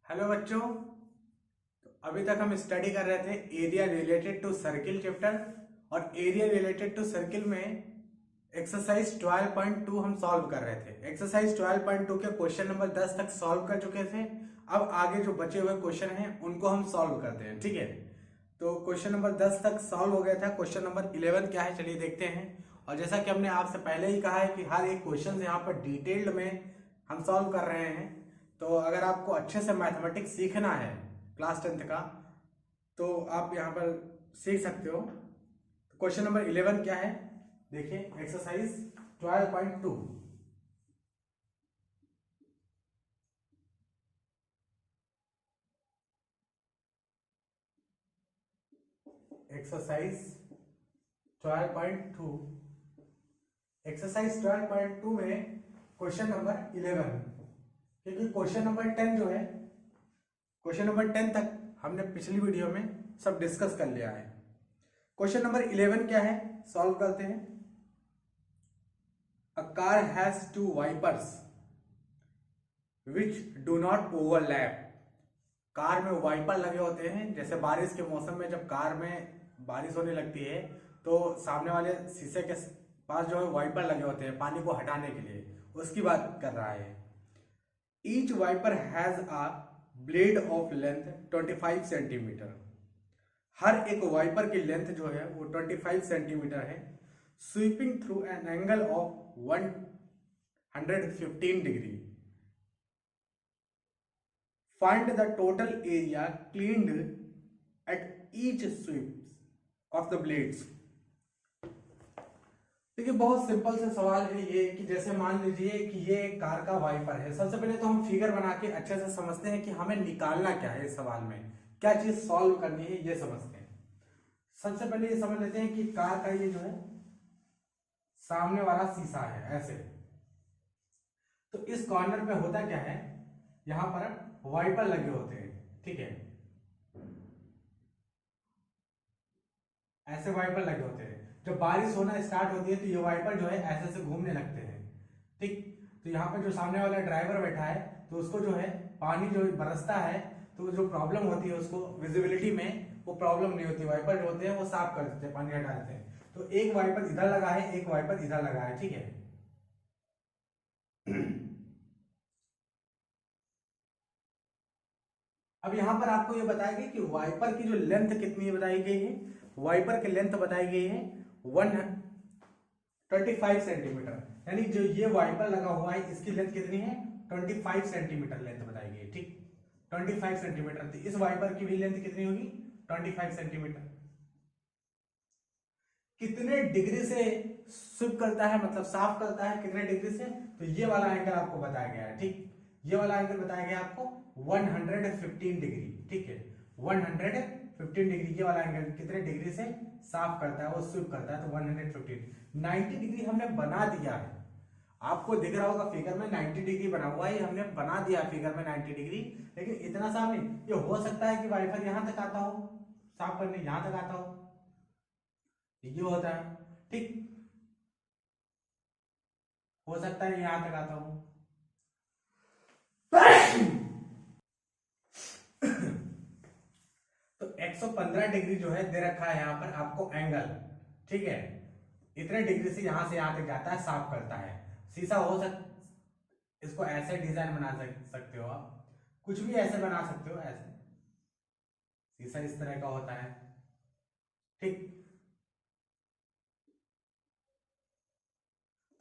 Hello बच्चों। तो अभी तक हम स्टडी कर रहे थे area related to circle chapter, और एरिया रिलेटेड टू सर्किल में एक्सरसाइज 12.2 हम सॉल्व कर रहे थे। एक्सरसाइज 12.2 के क्वेश्चन नंबर 10 तक सॉल्व कर चुके थे। अब आगे जो बचे हुए क्वेश्चन हैं उनको हम सॉल्व करते हैं, ठीक है। तो क्वेश्चन नंबर 10 तक सॉल्व हो गया था। क्वेश्चन नंबर 11 क्या है, चलिए देखते हैं। और जैसा कि हमने आपसे पहले ही कहा है कि हर एक क्वेश्चन यहाँ पर डिटेल्ड में हम सॉल्व कर रहे हैं। तो अगर आपको अच्छे से मैथमेटिक्स सीखना है क्लास 10th का, तो आप यहाँ पर सीख सकते हो। क्वेश्चन नंबर 11 क्या है, देखिए एक्सरसाइज 12.2। एक्सरसाइज 12.2, एक्सरसाइज 12.2 में क्वेश्चन नंबर 11, क्योंकि क्वेश्चन नंबर 10 जो है, क्वेश्चन नंबर 10 तक हमने पिछली वीडियो में सब डिस्कस कर लिया है। क्वेश्चन नंबर 11 क्या है, सॉल्व करते हैं। A car has two wipers which do not overlap. Car में वाइपर लगे होते हैं। जैसे बारिश के मौसम में जब कार में बारिश होने लगती है तो सामने वाले शीशे के पास जो है वाइपर लगे होते हैं पानी को हटाने के लिए, उसकी बात कर रहा है। Each wiper has a blade of length 25 centimetre. हर एक वाइपर की लेंथ जो है वो 25 सेंटीमीटर है। Sweeping through an angle of 115 degree. Find the total area cleaned at each sweep of the blades. देखिए बहुत सिंपल से सवाल है ये, कि जैसे मान लीजिए कि ये एक कार का वाइपर है। सबसे पहले तो हम फिगर बना के अच्छे से समझते हैं कि हमें निकालना क्या है इस सवाल में, क्या चीज सॉल्व करनी है ये समझते हैं। सबसे पहले ये समझ लेते हैं कि कार का ये जो है सामने वाला शीशा है ऐसे। तो इस कॉर्नर पे होता क्या है, यहां पर वाइपर लगे होते हैं, ठीक है, ऐसे वाइपर लगे होते हैं। जब बारिश होना स्टार्ट होती है तो ये वाइपर जो है ऐसे से घूमने लगते हैं, ठीक। तो यहाँ पे जो सामने वाला ड्राइवर बैठा है तो उसको जो है पानी जो बरसता है तो जो प्रॉब्लम होती है उसको विजिबिलिटी में वो प्रॉब्लम नहीं होती। वाइपर जो होते हैं वो साफ कर देते हैं, पानी हटा देते हैं। तो एक वाइपर इधर लगा है, एक वाइपर इधर लगा है, ठीक है। अब यहां पर आपको ये बताया गया कि वाइपर की जो लेंथ कितनी बताई गई है। वाइपर की लेंथ बताई गई है 135 सेंटीमीटर, यानी जो ये वाइपर लगा हुआ है इसकी लेंथ कितनी है, 25 सेंटीमीटर लेंथ बताई गई, ठीक। 25 सेंटीमीटर। तो इस वाइपर की भी लेंथ कितनी होगी, 25 सेंटीमीटर। कितने डिग्री से स्विप करता है, मतलब साफ करता है कितने डिग्री से, तो ये वाला एंगल आपको बताया गया है, ठीक। ये वाला एंगल बताया गया आपको 115 डिग्री, ठीक है। 115 डिग्री ये वाला एंगल कितने डिग्री से साफ करता है, वो स्विप करता है, तो 115। 90 डिग्री हमने बना दिया है, आपको दिख रहा होगा फिगर में 90 डिग्री बना हुआ है, हमने बना दिया फिगर में 90 डिग्री। लेकिन इतना सा नहीं, ये हो सकता है कि वाइपर यहां तक आता हो साफ करने, यहां तक आता हो, ये होता है, ठीक। हो सकता है यहां तक आता हूं। तो 115 डिग्री जो है दे रखा है यहां पर आपको एंगल, ठीक है। इतने डिग्री से यहां तक जाता है, साफ करता है। शीशा हो सकता, इसको ऐसे डिजाइन बना सकते हो आप, कुछ भी ऐसे बना सकते हो, ऐसे शीशा इस तरह का होता है, ठीक।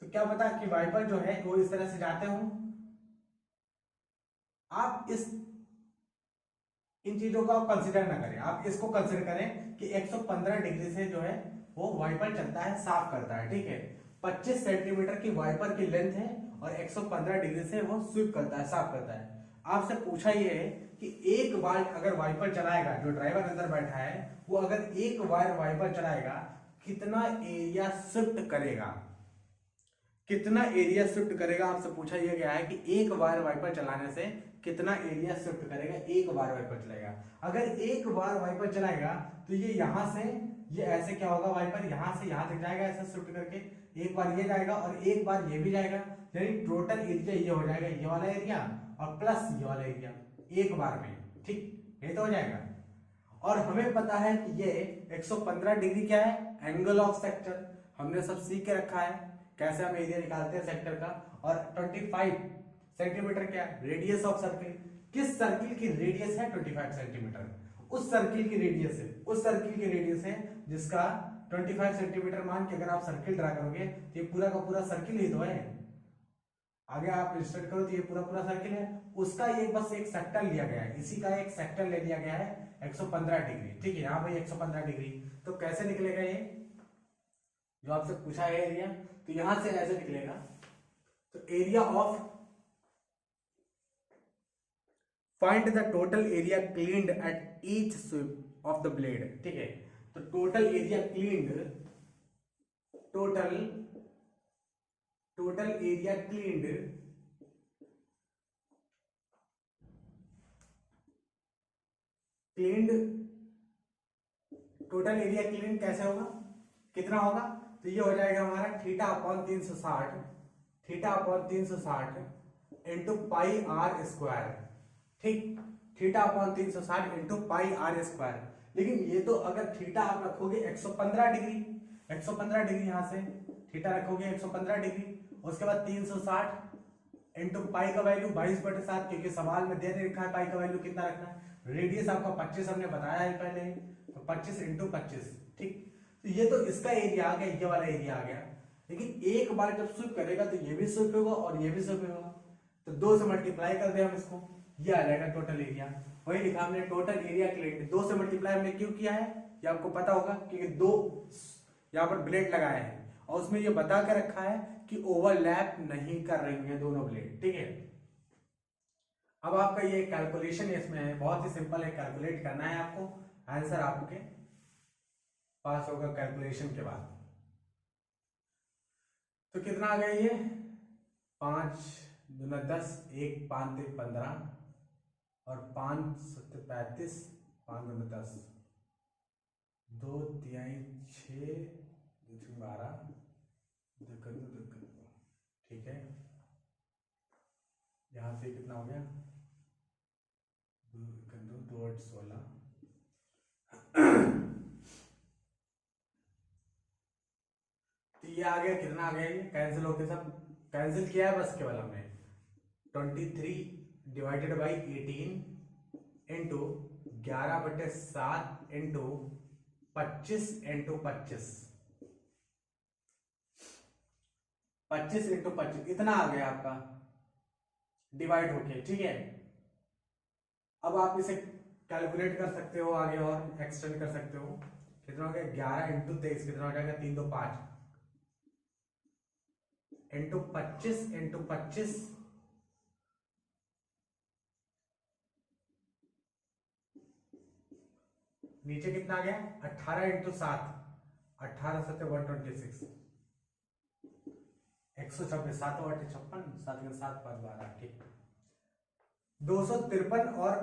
तो क्या पता कि वाइपर जो है वो इस तरह से जाते हो। आप इन चीजों को आप कंसिडर ना करें, आप इसको कंसिडर करें कि 115 डिग्री से जो है वो वाइपर चलता है, साफ करता है, ठीक है। 25 सेंटीमीटर की वाइपर की लेंथ है और 115 डिग्री से वो स्वीप करता है, साफ करता है। आपसे पूछा ये है कि एक बार अगर वाइपर चलाएगा, जो ड्राइवर अंदर बैठा है वो अगर एक बार वाइपर चलाएगा कितना एरिया शिफ्ट करेगा, कितना एरिया शिफ्ट करेगा, आपसे पूछा यह गया है कि एक बार वाइपर चलाने से कितना एरिया शिफ्ट करेगा। एक बार वाइपर चलाएगा, अगर एक बार वाइपर चलाएगा तो ये यहां से ये ऐसे क्या होगा, वाइपर यहां से यहां तक जाएगा ऐसे शिफ्ट करके, एक बार ये जाएगा और एक बार ये भी जाएगा, यानी टोटल एरिया ये हो जाएगा, ये वाला एरिया और प्लस ये वाला एरिया। एक बार में, ठीक, ये तो हो जाएगा। और हमें पता है कि ये 115 डिग्री क्या है, एंगल ऑफ सेक्टर, हमने सब सीख के रखा है कैसे हम एरिया निकालते हैं सेक्टर का। और 25 सेंटीमीटर क्या है, रेडियस ऑफ सर्किल, किस सर्किल की रेडियस है 25 सेंटीमीटर, उस सर्किल की रेडियस है, उस सर्किल की रेडियस है जिसका 25 सेंटीमीटर मान के अगर आप सर्किल ड्रा करोगे तो ये पूरा का पूरा सर्किल ही तो है। आगे आप स्टार्ट करो तो ये पूरा पूरा सर्किल है, उसका ये बस एक सेक्टर लिया गया है, इसी का एक सेक्टर ले लिया गया है 115 डिग्री, ठीक है। यहाँ पे 115 डिग्री, तो कैसे निकलेगा ये जो आपसे पूछा है एरिया, तो यहां से ऐसे निकलेगा। तो area of, find the total area cleaned at each sweep of the blade, ठीक है। तो total area cleaned, total area cleaned total area cleaned कैसे होगा, कितना होगा, तो ये हो जाएगा हमारा theta upon 360, theta upon 360 into pi r square, ठीक, theta upon 360 into pi r square. लेकिन ये तो अगर थीटा आप रखोगे 115 डिग्री, 115 डिग्री यहां से थीटा रखोगे 115 डिग्री, उसके बाद 360 इंटू पाई का वैल्यू 22/7, क्योंकि सवाल में दे रखा है पाई का वैल्यू कितना रखना है, रेडियस आपका 25 हमने बताया है पहले, तो 25 इंटू 25, ठीक। तो ये तो इसका एरिया आ गया, ये वाला एरिया आ गया। लेकिन एक बार जब स्वीप करेगा तो ये भी स्वीप होगा और ये भी स्वीप होगा, तो 2 से मल्टीप्लाई कर दे हम इसको, ये आ जाएगा टोटल एरिया। वही लिखा हमने टोटल एरिया क्लीन्ड, 2 से मल्टीप्लाई हमने क्यों किया है ये आपको पता होगा, क्योंकि 2 यहाँ पर ब्लेड लगाए हैं और उसमें ये बता के रखा है कि ओवरलैप नहीं कर रही है दोनों ब्लेड, ठीक है। अब आपका ये कैलकुलेशन इसमें है, बहुत ही सिंपल है, कैलकुलेट करना है आपको, आंसर आपके पास होगा कैलकुलेशन के बाद। तो कितना आ गया ये, 5 दूना 10, 1 5 3 15 और 5 7 35, 5 दूना 10, 2 3 6 2 3 12, ठीक है। यहां से कितना हो गया, 2 8 16, तो ये आ गया, कितना आ गया, ये कैंसिल होके सब कैंसिल किया है बस केवल हमने, 23 divided by 18 into 11/7 into 25 into 25, 25 into 25 इतना आ गया आपका डिवाइड होके, ठीक है। अब आप इसे कैलकुलेट कर सकते हो आगे और एक्सटेंड कर सकते हो, कितना हो गया, 11 इंटू 23 कितना हो जाएगा, 3 2 5 इंटू 25 इंटू 25, नीचे कितना आ गया, 18 इंटू 7, 18 7 126, 126, 7 8 56, 7 7 5 12, ठीक। 253 और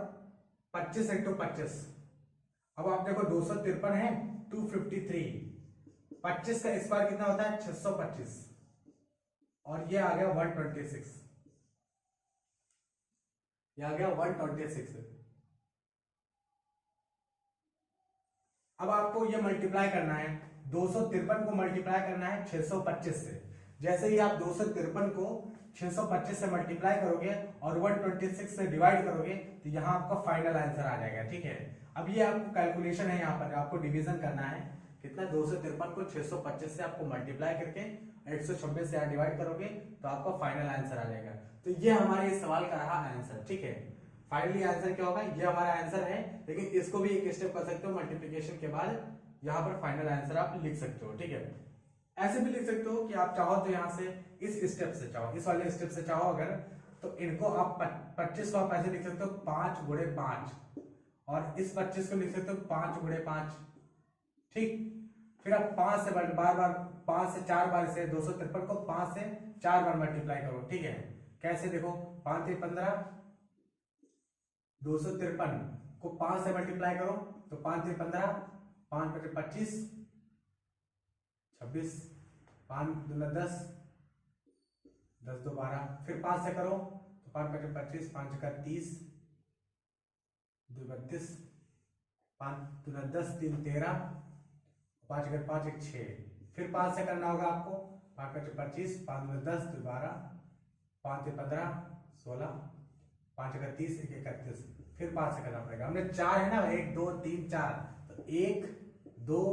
25 इंटू 25, अब आप देखो 253 है 253, 25 का स्क्वायर कितना होता है 625, और ये आ गया 126, ये आ गया 126। अब आपको ये मल्टीप्लाई करना है, 253 को मल्टीप्लाई करना है 625 से। जैसे ही आप 253 को 625 से मल्टीप्लाई करोगे और 126 से डिवाइड करोगे तो यहाँ आपका फाइनल आंसर आ जाएगा, ठीक है। अब ये आपको कैलकुलेशन है, यहाँ पर आपको डिवीजन करना है, कितना 253 को 625 से आपको मल्टीप्लाई करके 126 से डिवाइड करोगे तो आपका फाइनल आंसर आ जाएगा। तो ये हमारे इस सवाल का रहा आंसर, ठीक है। फाइनली आंसर क्या होगा, ये हमारा आंसर है, लेकिन इसको भी एक स्टेप कर सकते हो, मल्टीप्लिकेशन के बाद यहाँ पर फाइनल आंसर आप लिख सकते हो, ठीक है। ऐसे भी लिख सकते हो कि आप चाहो तो यहाँ से इस स्टेप से चाहो, इस वाले स्टेप से चाहो अगर, तो इनको आप 25 को आप ऐसे लिख सकते हो 5 गुणे 5, और इस 25 को लिख सकते हो 5 गुणे 5, ठीक। फिर आप 5 से बार बार 5 से 4 बार से 253 को 5 से 4 बार मल्टीप्लाई करो, ठीक है। कैसे देखो, 5 3 15, 253 को 5 से मल्टीप्लाई करो तो 5 3 15, 5 5 25 26, 5 2 10, 10 2 12, फिर 5 से करो तो 5 5 25, 5 का 30, 32, 5 दूना 10, 3 13, 5 अगर 5 1 6, फिर 5 से करना होगा आपको, 5 5 25, 5 दूना 10, 2 12, 5 15 16, 5 अगर 30, 1 31, फिर 5 से करना पड़ेगा। हमने 4 है ना, 1 2 3 4, तो 1 2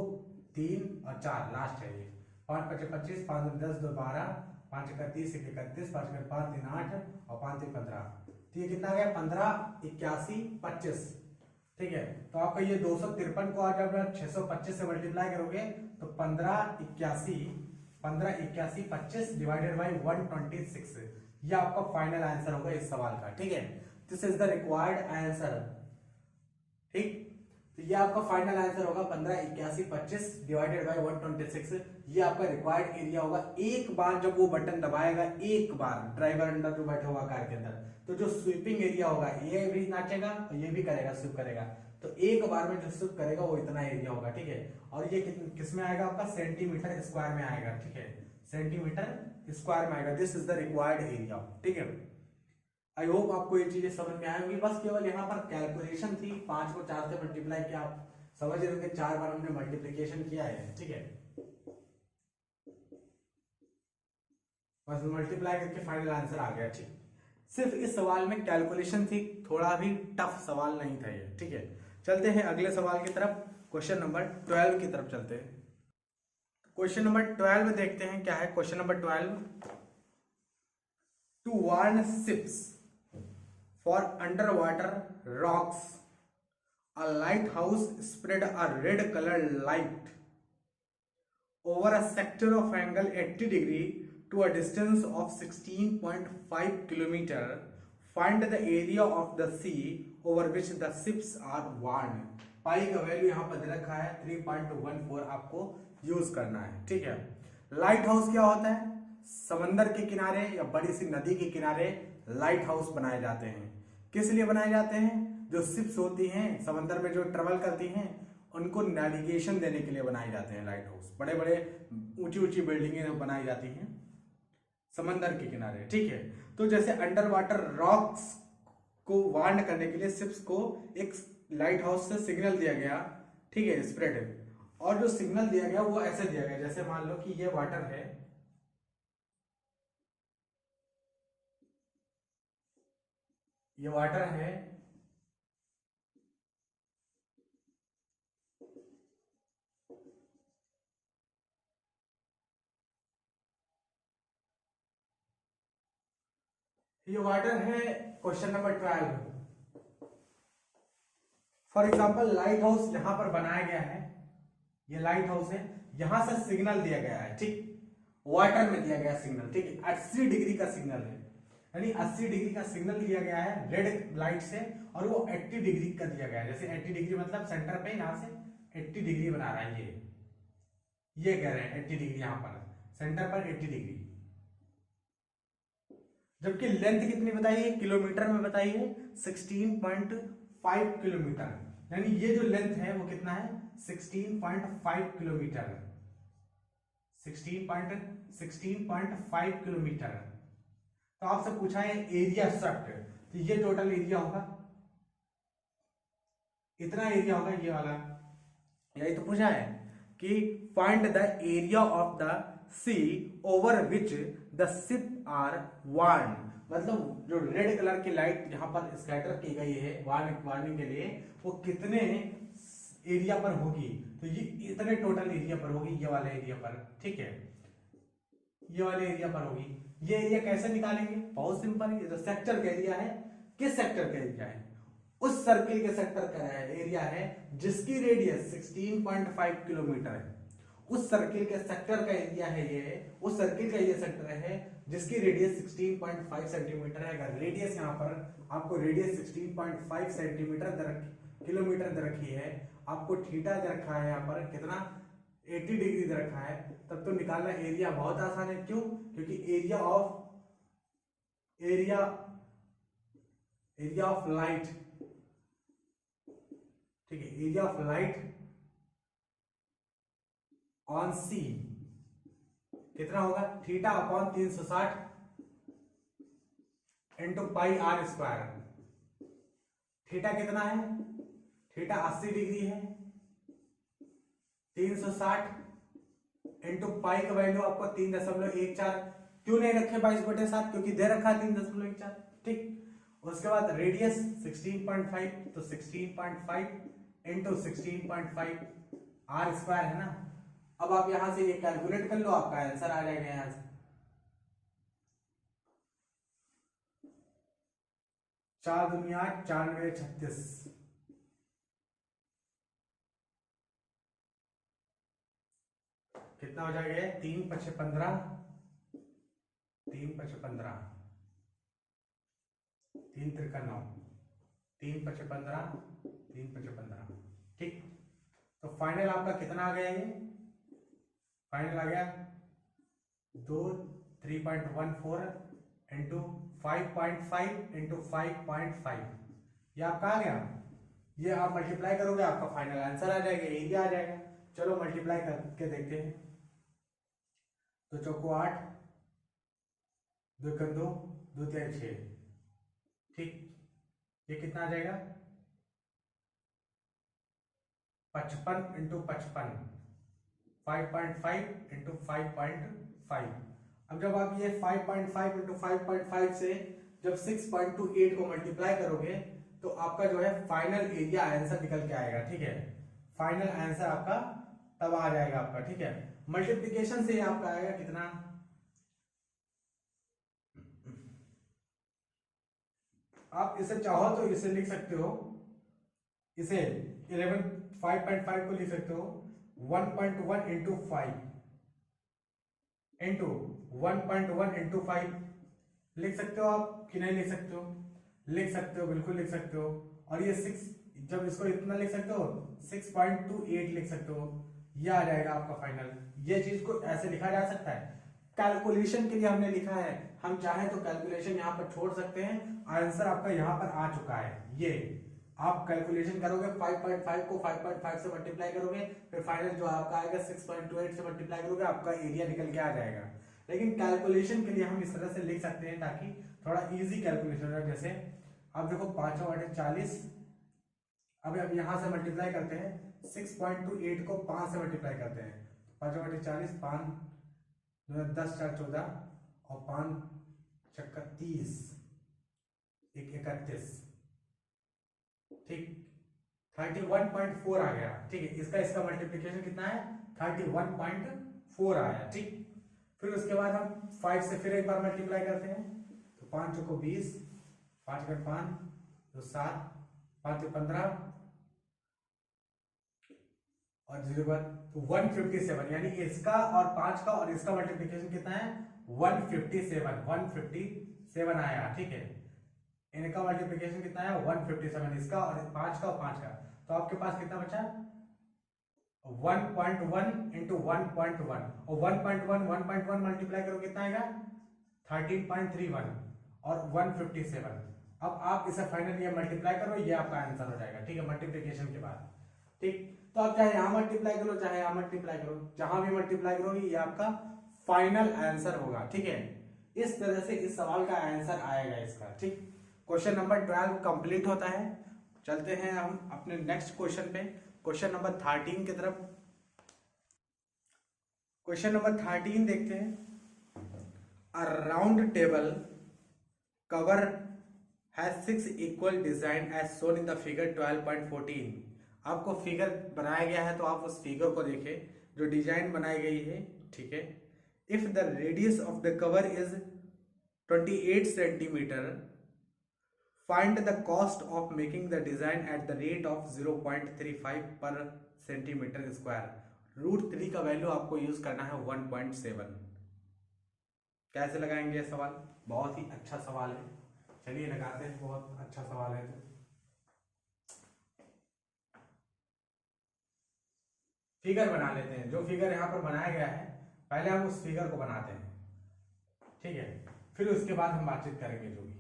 3 और 4 लास्ट है ये। 5 5 25, 5 10 2 12, 5 31, 1 31, 5 5 3 8 और 5 3 15, तो ये कितना गया 15 81 25, ठीक है। तो आपका ये 253 को जब 625 से मल्टीप्लाई करोगे तो 15 81 25 डिवाइडेड बाई 126, ये आपका फाइनल आंसर होगा इस सवाल का, ठीक है। This is the required answer, ठीक। तो ये आपका फाइनल आंसर होगा 15 81 25 डिवाइडेड बाई 126, ये आपका रिक्वायर्ड एरिया होगा। एक बार जब वो बटन दबाएगा, एक बार ड्राइवर अंदर जो बैठा हुआ कार के अंदर, तो जो स्वीपिंग एरिया होगा ये भी नाचेगा और ये भी करेगा, स्वीप करेगा, तो एक बार में जो स्वीप करेगा वो इतना एरिया होगा, ठीक है। और ये किस में आएगा आपका, सेंटीमीटर स्क्वायर में आएगा, ठीक है, सेंटीमीटर स्क्वायर में आएगा। This is the required area, ठीक है। आई होप आपको ये चीजें समझ में आएंगी। बस केवल यहाँ पर कैलकुलेशन थी, 5 को 4 से मल्टीप्लाई किया, आप समझ रहे होंगे 4 बार हमने मल्टीप्लीकेशन किया है, ठीक है। बस मल्टीप्लाई करके फाइनल आंसर आ गया, ठीक। सिर्फ इस सवाल में कैलकुलेशन थी, थोड़ा भी टफ सवाल नहीं था ये, ठीक है। चलते हैं अगले सवाल की तरफ, क्वेश्चन नंबर 12 की तरफ चलते हैं। क्वेश्चन नंबर 12 में देखते हैं क्या है। Question number 12, to warn ships for under water rocks a lighthouse spread a red colored light over a sector of angle 80 degree to a distance of 16.5 kilometer. Find the area of the sea over which the ships are warned. पाई का value यहाँ पर दे रखा है 3.14 आपको use करना है, ठीक है। लाइट हाउस क्या होता है, समंदर के किनारे या बड़ी सी नदी के किनारे लाइट हाउस बनाए जाते हैं। किस लिए बनाए जाते हैं, जो शिप्स होती हैं समंदर में जो ट्रेवल करती हैं उनको नेविगेशन देने के लिए बनाए जाते हैं लाइट हाउस। बड़े बड़े ऊंची ऊंची बिल्डिंगें बनाई जाती हैं समंदर के किनारे, ठीक है। तो जैसे अंडर वाटर रॉक्स को वार्न करने के लिए शिप्स को एक लाइट हाउस से सिग्नल दिया गया, ठीक है, स्प्रेड। और जो सिग्नल दिया गया वो ऐसे दिया गया, जैसे मान लो कि ये वाटर है, ये वाटर है, ये वाटर है। Question number 12, for example light house यहां पर बनाया गया है, ये लाइट हाउस है, यहां से सिग्नल दिया गया है, ठीक, वाटर में दिया गया सिग्नल, ठीक है, 80 डिग्री का सिग्नल है, यानी 80 डिग्री का सिग्नल दिया गया है रेड लाइट से, और वो 80 डिग्री का दिया गया है। जैसे 80 डिग्री मतलब सेंटर पे यहां से 80 डिग्री बना रहा है, ये कह रहे हैं 80 डिग्री, यहां पर सेंटर पर 80 डिग्री। जबकि लेंथ कितनी बताई है, किलोमीटर में बताई है 16.5 किलोमीटर, यानी ये जो लेंथ है वो कितना है 16.5 किलोमीटर, 16.5 किलोमीटर। तो आपसे पूछा है एरिया स्वेप्ट, तो ये टोटल एरिया होगा, इतना एरिया होगा ये वाला, यही तो पूछा है कि find the area of the sea over which the ship are warned. मतलब जो रेड कलर की लाइट यहाँ पर स्कैटर की गई है वार्निंग के लिए, वो कितने एरिया पर होगी, तो ये इतने टोटल एरिया पर होगी, ये वाले एरिया पर, ठीक है, ये वाले एरिया पर होगी। ये एरिया कैसे निकालेंगे, बहुत सिंपल है, जो सेक्टर का एरिया है, किस सेक्टर का एरिया है, उस सर्किल के सेक्टर का एरिया है जिसकी रेडियस 16.5 किलोमीटर है, उस सर्किल के सेक्टर का एरिया है ये, उस सर्किल का ये सेक्टर है जिसकी रेडियस 16.5 सेंटीमीटर है। अगर रेडियस यहाँ पर आपको रेडियस 16.5 सेंटीमीटर किलोमीटर दे रखी है, आपको थीटा दे रखा है यहाँ पर कितना 80 डिग्री दे रखा है, तब तो निकालना एरिया बहुत आसान है। क्यों, क्योंकि एरिया ऑफ लाइट, ठीक है, area of light on sea कितना होगा, theta upon 360 into pi r square. Theta कितना है थीटा 80 डिग्री है, 360 इंटू पाई का वैल्यू आपको 3.14। क्यों नहीं रखे 22/7? क्योंकि दे रखा है 3.14। ठीक, उसके बाद रेडियस 16.5, तो 16.5 इंटू 16.5 आर स्क्वायर है ना। अब आप यहां से ये कैलकुलेट कर लो, आपका आंसर आ जाएगा यहां से 4 दुनिया 9436। कितना हो जाएगा? 3×5=15, 3×5=15, 3×3=9, 3×5=15, 3×5=15। ठीक, तो फाइनल आपका कितना आ गया? ये फाइनल आ गया 3.14 इंटू 5.5 इंटू 5.5, ये आपका आ गया। ये आप मल्टीप्लाई करोगे, आपका फाइनल आंसर आ जाएगा, एरिया आ जाएगा। चलो मल्टीप्लाई करके देखते हैं। तो चौको 8, 2×2, 2×3=6। ठीक, ये कितना आ जाएगा? 55 इंटू 55, 5.5 इंटू 5.5। अब जब आप ये 5.5 इंटू 5.5 से जब 6.28 को मल्टीप्लाई करोगे तो आपका जो है फाइनल एरिया आंसर निकल के आएगा। ठीक है, फाइनल आंसर आपका तब आ जाएगा आपका। ठीक है, मल्टीप्लिकेशन से आपका आएगा कितना? आप इसे चाहो तो इसे लिख सकते हो, इसे 11 5.5 को लिख सकते हो 1.1 इंटू 5 इंटू 1.1 इंटू 5 लिख सकते हो आप कि नहीं लिख सकते हो? लिख सकते हो, बिल्कुल लिख सकते हो। और ये 6, जब इसको इतना लिख सकते हो 6.28 लिख सकते हो, ये आ जाएगा आपका फाइनल। ये चीज को ऐसे लिखा जा सकता है, कैलकुलेशन के लिए हमने लिखा है। हम चाहे तो कैलकुलेशन यहाँ पर छोड़ सकते हैं, आंसर आपका यहाँ पर आ चुका है। ये आप कैलकुलेशन करोगे 5.5 को 5.5 से मल्टीप्लाई करोगे, फिर फाइनल जो आपका आएगा 6.28 से मल्टीप्लाई करोगे, आपका एरिया निकल के आ जाएगा। लेकिन कैलकुलेशन के लिए हम इस तरह से लिख सकते हैं ताकि थोड़ा इजी कैलकुलेशन हो। जैसे अब देखो 5×8=40। अब यहां से मल्टीप्लाई करते हैं 6.28 को 5 से मल्टीप्लाई करते हैं। 5×8=40, 5 10×4=14 और 5×6=30, 31। ठीक, 31.4 आ गया। ठीक है, इसका मल्टीप्लिकेशन कितना है? 31.4 आया। ठीक, फिर उसके बाद हम 5 से फिर एक बार मल्टीप्लाई करते हैं, तो 5×20, 5×5 तो 7, 5×15 और 0 बाद तो 157, यानी इसका और 5 का और इसका मल्टीप्लिकेशन कितना है? 157 आया। ठीक है, इनका मल्टीप्लिकेशन कितना है? 157, इसका और 5 का और 5 का। तो आपके पास कितना बचा? 1.1 इंटू 1.1 और 1.1 मल्टीप्लाई करो कितना आएगा? 13.31 और 157। अब आप इसे फाइनल ये मल्टीप्लाई करो, ये आपका आंसर हो जाएगा। ठीक है, मल्टीप्लिकेशन के बाद। ठीक, तो आप चाहे यहां मल्टीप्लाई करो चाहे यहां मल्टीप्लाई करो, जहां भी मल्टीप्लाई करोगे ये आपका फाइनल आंसर होगा। ठीक है, इस तरह से इस सवाल का आंसर आएगा इसका। ठीक, क्वेश्चन नंबर 12 कंप्लीट होता है। चलते हैं हम अपने नेक्स्ट क्वेश्चन पे, क्वेश्चन नंबर 13 की तरफ। क्वेश्चन नंबर 13 देखते हैं। A round table cover has 6 equal design as shown in the figure 12.14। आपको फिगर बनाया गया है तो आप उस फिगर को देखें जो डिजाइन बनाई गई है। ठीक है, if the radius of the cover is 28 centimetre, find the cost of making the design at the rate of 0.35 पर सेंटीमीटर स्क्वायर। √3 का वैल्यू आपको यूज करना है 1.7। कैसे लगाएंगे ये सवाल? बहुत ही अच्छा सवाल है, चलिए लगाते हैं। बहुत अच्छा सवाल है, तो फिगर बना लेते हैं। जो फिगर यहाँ पर बनाया गया है पहले हम उस फिगर को बनाते हैं। ठीक है, फिर उसके बाद हम बातचीत करेंगे जो भी।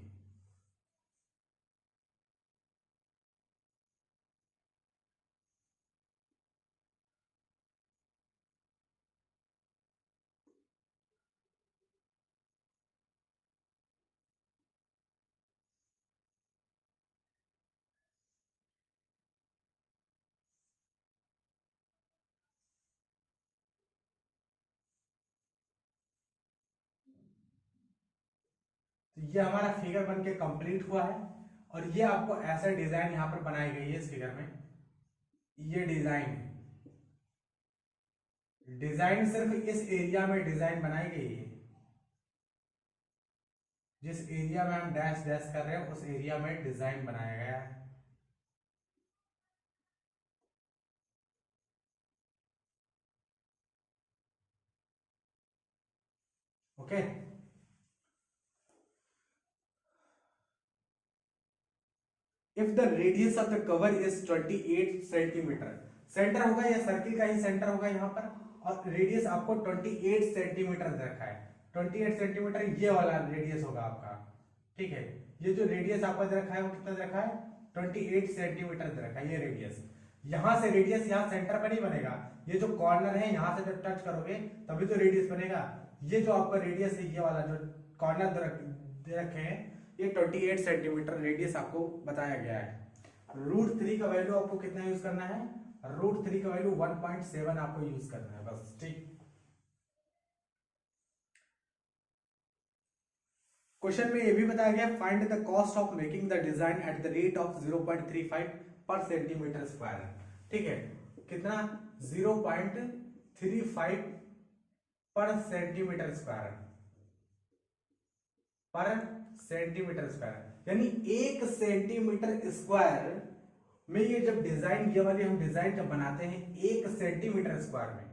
ये हमारा फिगर बन के कंप्लीट हुआ है और ये आपको ऐसा डिजाइन यहाँ पर बनाई गई है इस फिगर में। ये डिजाइन सिर्फ इस एरिया में डिजाइन बनाई गई है। जिस एरिया में हम डैश डैश कर रहे हैं उस एरिया में डिजाइन बनाया गया है। Okay, if the radius of the cover is 28 centimetre, centre होगा या सर्किल का ही सेंटर होगा यहाँ पर, और रेडियस आपको 28 सेंटीमीटर रखा है। 28 सेंटीमीटर ये वाला रेडियस होगा आपका, ठीक है। ये जो रेडियस आपका रखा है वो कितना रखा है, 28 सेंटीमीटर रखा है ये रेडियस। यहां से रेडियस यहाँ सेंटर पर नहीं बनेगा, ये जो कॉर्नर है यहाँ से जब टच करोगे तभी तो रेडियस बनेगा। ये जो आपका रेडियस है, ये वाला जो कॉर्नर दे रखे हैं, ये 28 सेंटीमीटर रेडियस आपको बताया गया है। √3 का वैल्यू आपको कितना यूज करना है, √3 का वैल्यू 1.7 आपको यूज करना है बस, ठीक। क्वेश्चन में ये भी बताया गया, find the cost of making the design at the rate of 0.35 पर सेंटीमीटर स्क्वायर, ठीक है। कितना, 0.35 पर सेंटीमीटर स्क्वायर, यानी 1 सेंटीमीटर स्क्वायर में ये जब डिजाइन, ये वाली हम डिजाइन जब बनाते हैं 1 सेंटीमीटर स्क्वायर में,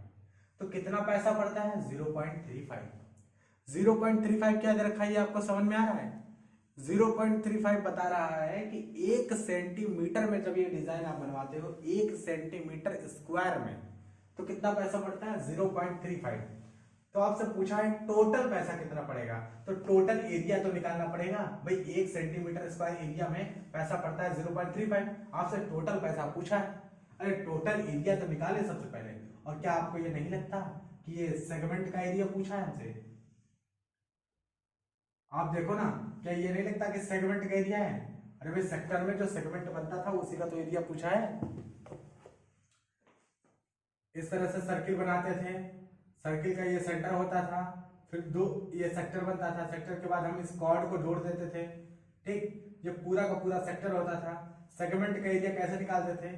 तो कितना पैसा पड़ता है, 0.35। 0.35 क्या दे रखा है, आपको समझ में आ रहा है। 0.35 बता रहा है कि 1 सेंटीमीटर में जब ये डिजाइन आप बनवाते हो 1 सेंटीमीटर स्क्वायर में, तो कितना पैसा पड़ता है, 0.35। तो आपसे पूछा है टोटल पैसा कितना पड़ेगा, तो टोटल एरिया तो निकालना पड़ेगा भाई। 1 सेंटीमीटर स्क्वायर एरिया में पैसा पड़ता है 0.35, आपसे टोटल पैसा पूछा है। अरे टोटल एरिया तो निकाले सबसे पहले। और क्या आपको ये नहीं लगता कि ये सेगमेंट का एरिया पूछा है हमसे, आप देखो ना, क्या ये नहीं लगता कि सेगमेंट का एरिया है। अरे भाई सेक्टर में जो सेगमेंट बनता था उसी का तो एरिया पूछा है। इस तरह से सर्किल बनाते थे, सर्किल का ये सेंटर होता था, फिर ये सेक्टर बनता था, सेक्टर के बाद हम इस कॉर्ड को जोड़ देते थे, ठीक। ये पूरा का पूरा सेक्टर होता था। सेगमेंट का एरिया कैसे निकालते थे,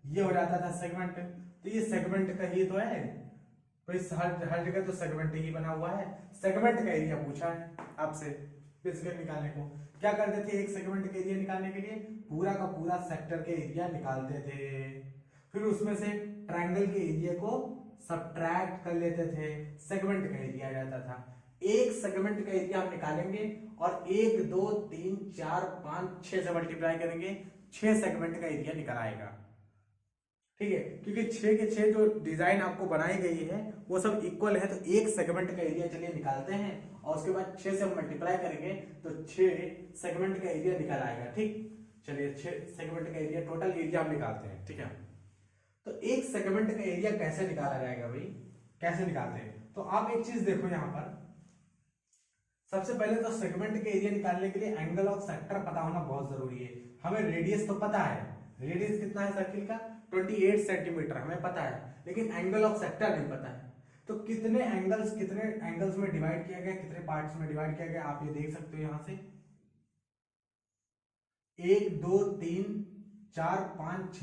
ये हो जाता था सेगमेंट। तो ये सेगमेंट का ही तो है, तो इस हर जगह तो सेगमेंट ही बना हुआ है। सेगमेंट का एरिया पूछा है आपसे फिगर निकालने को। क्या करते थे, एक सेगमेंट का एरिया निकालने के लिए पूरा का पूरा सेक्टर के एरिया निकालते थे, फिर उसमें से ट्रायंगल के एरिया को सब्ट्रैक्ट कर लेते थे, सेगमेंट का एरिया आ जाता था। एक सेगमेंट का एरिया हम निकालेंगे और 1 2 3 4 5 6 से मल्टीप्लाई करेंगे, 6 सेगमेंट का एरिया निकल आएगा, ठीक है। क्योंकि 6 के 6 जो डिजाइन आपको बनाई गई है वो सब इक्वल है, तो एक सेगमेंट का एरिया चलिए निकालते हैं और उसके बाद 6 से मल्टीप्लाई करेंगे तो 6 सेगमेंट का एरिया निकल आएगा, ठीक। चलिए 6 सेगमेंट का एरिया, टोटल एरिया हम निकालते हैं, ठीक है। तो एक सेगमेंट का एरिया कैसे निकाला जाएगा भाई, कैसे निकालते हैं, तो आप एक चीज देखो यहाँ पर। सबसे पहले तो सेगमेंट के एरिया निकालने के लिए एंगल ऑफ सेक्टर पता होना बहुत जरूरी है। हमें रेडियस तो पता है, रेडियस कितना है सर्किल का, 28 सेंटीमीटर हमें पता है, लेकिन एंगल ऑफ सेक्टर नहीं पता है। तो कितने एंगल्स में डिवाइड किया गया, कितने पार्ट्स में डिवाइड किया गया, आप ये देख सकते हो यहाँ से 1 2 3 4 5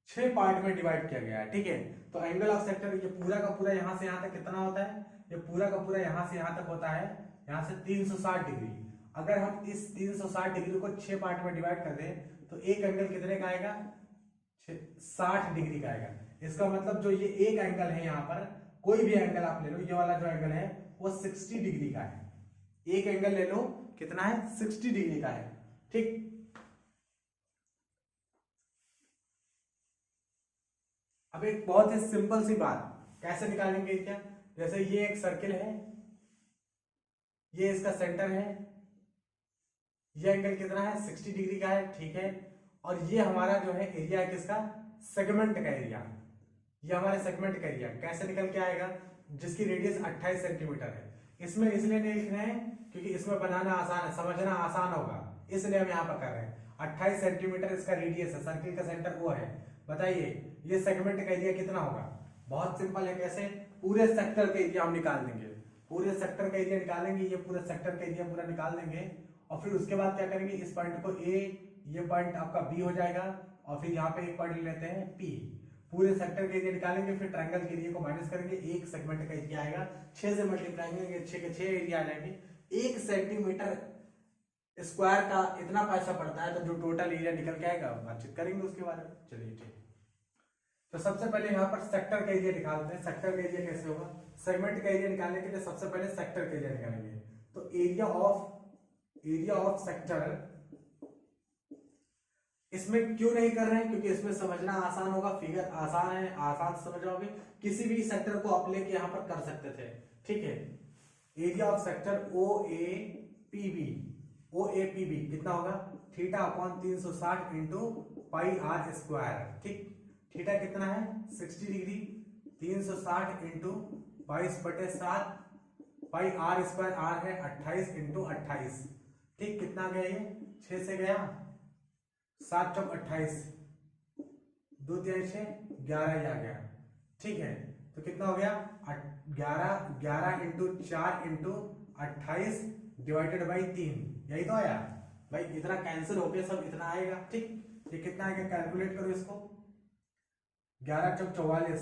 6 पार्ट में डिवाइड किया गया है, ठीक है। तो एंगल ऑफ सेक्टर ये पूरा का पूरा यहाँ से यहाँ तक कितना होता है, ये पूरा का पूरा यहाँ से यहाँ तक होता है, यहाँ से 360 डिग्री। अगर हम इस 360 डिग्री को 6 पार्ट में डिवाइड कर दें तो एक एंगल कितने का आएगा, 60 डिग्री का आएगा। इसका मतलब जो ये एक एंगल है यहाँ पर, कोई भी एंगल आप ले लो, ये वाला जो एंगल है वो 60 डिग्री का है। एक एंगल ले लो, कितना है, 60 डिग्री का है, ठीक। अब एक बहुत ही सिंपल सी बात, कैसे निकालेंगे क्या, जैसे ये एक सर्किल है, ये इसका सेंटर है, ये एंगल कितना है, 60 डिग्री का है, ठीक है। और ये हमारा जो है एरिया है किसका, सेगमेंट का एरिया। ये हमारे सेगमेंट का एरिया कैसे निकल के आएगा, जिसकी रेडियस 28 सेंटीमीटर है। इसमें इसलिए नहीं लिख रहे हैं क्योंकि इसमें बनाना आसान है, समझना आसान होगा, इसलिए हम यहाँ पर कर रहे हैं। 28 सेंटीमीटर इसका रेडियस है, सर्किल का सेंटर वो है। बताइए ये सेगमेंट का एरिया कितना होगा, बहुत सिंपल है, कैसे, पूरे सेक्टर का एरिया हम निकाल देंगे। पूरे सेक्टर का एरिया निकालेंगे, ये पूरे सेक्टर का एरिया पूरा निकाल देंगे और फिर उसके बाद क्या करेंगे, इस पॉइंट को ए, ये पॉइंट आपका बी हो जाएगा और फिर यहाँ पे एक पॉइंट ले लेते हैं पी। पूरे सेक्टर का एरिया निकालेंगे, फिर ट्रायंगल के एरिया को माइनस करेंगे, एक सेगमेंट का एरिया आएगा, 6 से मल्टीप्लाई करेंगे, 6 के 6 एरिया आ जाएंगे। 1 सेंटीमीटर स्क्वायर का इतना पैसा पड़ता है, तो जो टोटल एरिया निकल के आएगा बातचीत करेंगे उसके बारे में। चलिए ठीक, तो सबसे पहले यहाँ पर सेक्टर का एरिया निकालते हैं। सेक्टर का एरिया कैसे होगा, सेगमेंट का एरिया निकालने के लिए सबसे पहले सेक्टर का एरिया निकालेंगे। तो एरिया ऑफ सेक्टर, इसमें क्यों नहीं कर रहे हैं, क्योंकि इसमें समझना आसान होगा, फिगर आसान है, आसान से समझ जाओगे। किसी भी सेक्टर को आप लेके यहाँ पर कर सकते थे, ठीक है। Area of sector O A P B कितना होगा, theta upon 360 into pi r square, ठीक। थीटा कितना है 60 degree, 360 into 22/7 pi r square, r है 28 इंटू 28, ठीक। कितना गया ये, 6 से गया, 7 चौक 28, 2 3 6 11 ही आ गया, ठीक है। तो कितना हो गया 11 इंटू 4 इंटू 28 डिवाइडेड बाई 3, यही तो आया भाई। इतना कैंसिल हो गया, सब इतना आएगा, ठीक। ये कितना आएगा, कैलकुलेट करो इसको, 11 चौक 44,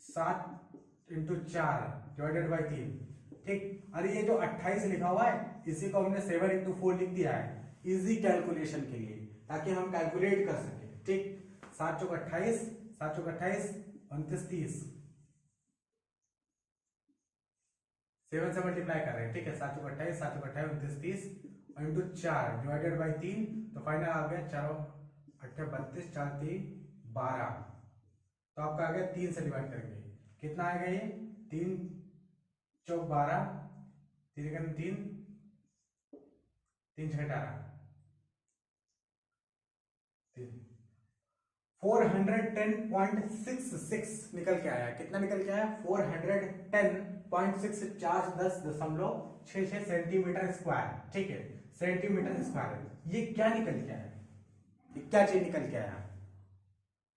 7 इंटू 4 डिवाइडेड बाई 3, ठीक। अरे ये जो 28 लिखा हुआ है, इसी को हमने 7 इंटू 4 लिख दिया है इजी कैलकुलेशन के लिए, ताकि हम कैलकुलेट कर सके, ठीक। 7 चौक 28, 7 चौक 28, 29 30, 7 से मल्टीप्लाई कर रहे हैं, ठीक है। 7 चौक 28, 7 चौक 28, 29 30 इंटू 4 डिवाइडेड बाई 3, तो फाइनल आ गया 4 8 32, 4 3 12, तो आपका आ गया 3 से डिवाइड करेंगे, कितना आएगा ये, 3 चौक 12, 3 3 3 6 18, 410.66 निकल के आया। कितना निकल के आया, 410.6, 410.66 सेंटीमीटर स्क्वायर, ठीक है, सेंटीमीटर स्क्वायर। ये क्या निकल के आया, ये क्या चीज निकल के आया,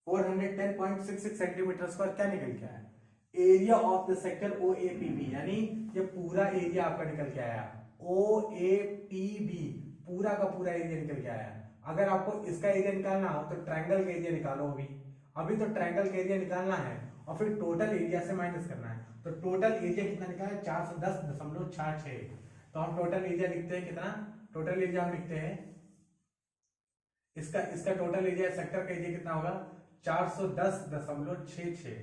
410.66 सेंटीमीटर स्क्वायर क्या निकल के आया, area of the sector O A P B, यानी ये पूरा एरिया आपका निकल के आया, ओ ए पी बी, पूरा का पूरा एरिया निकल के आया। अगर आपको इसका एरिया निकालना हो तो ट्रायंगल का एरिया निकालो, अभी तो ट्रायंगल का एरिया निकालना है और फिर टोटल एरिया से माइनस करना है। तो टोटल एरिया कितना निकाला, 410.66, तो हम टोटल एरिया लिखते हैं कितना, टोटल एरिया हम लिखते हैं, इसका टोटल एरिया सेक्टर का एरिया कितना होगा, 410.66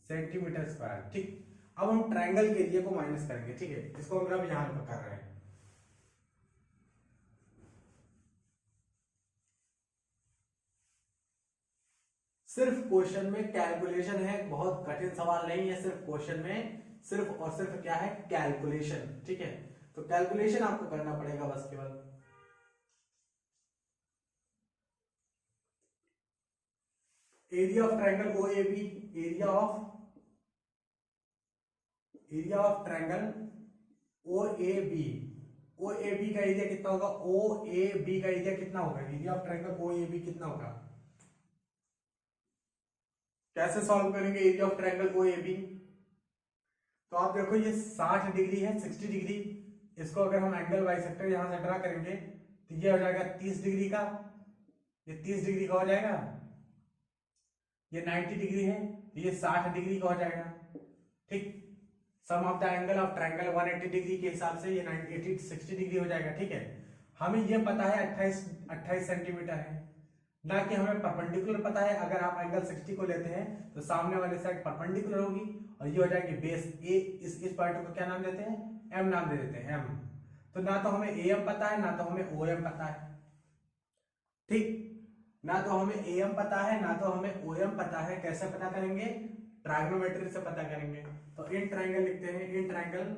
सेंटीमीटर स्क्वायर, ठीक। अब हम ट्रायंगल के एरिया को माइनस करेंगे, ठीक है, इसको हम यहां पर कर रहे हैं। सिर्फ क्वेश्चन में कैलकुलेशन है, बहुत कठिन सवाल नहीं है, सिर्फ क्वेश्चन में सिर्फ और सिर्फ क्या है, कैलकुलेशन, ठीक है। तो कैलकुलेशन आपको करना पड़ेगा बस केवल। Area of triangle O A B, area of triangle O A B, O A B का एरिया कितना होगा, ओ ए बी का एरिया कितना होगा, area of triangle O A B कितना होगा, कैसे सॉल्व करेंगे area of triangle O A B. तो आप देखो ये 60 डिग्री है, 60 डिग्री, इसको अगर हम एंगल बाइसेक्टर यहां से ड्रा करेंगे तो ये हो जाएगा 30 डिग्री का, ये 30 डिग्री का हो जाएगा, ये 90 डिग्री है तो ये 60 डिग्री का हो जाएगा, ठीक। Sum of the angle of triangle 180 degree के हिसाब से ये 60 डिग्री हो जाएगा, ठीक है। हमें ये पता है 28 सेंटीमीटर है, ना कि हमें परपेंडिकुलर पता है। अगर आप एंगल 60 को लेते हैं तो सामने वाली साइड परपेंडिकुलर होगी और ये हो जाएगी बेस ए, इस पॉइंट को क्या नाम देते हैं, एम नाम दे देते हैं, एम। तो ना तो हमें ए एम पता है, ना तो हमें ओ एम पता है, ठीक। ना तो हमें ए एम पता है, ना तो हमें ओ एम पता है। कैसे पता करेंगे, ट्रायगोनोमेट्री से पता करेंगे। तो इन ट्रायंगल लिखते हैं, in triangle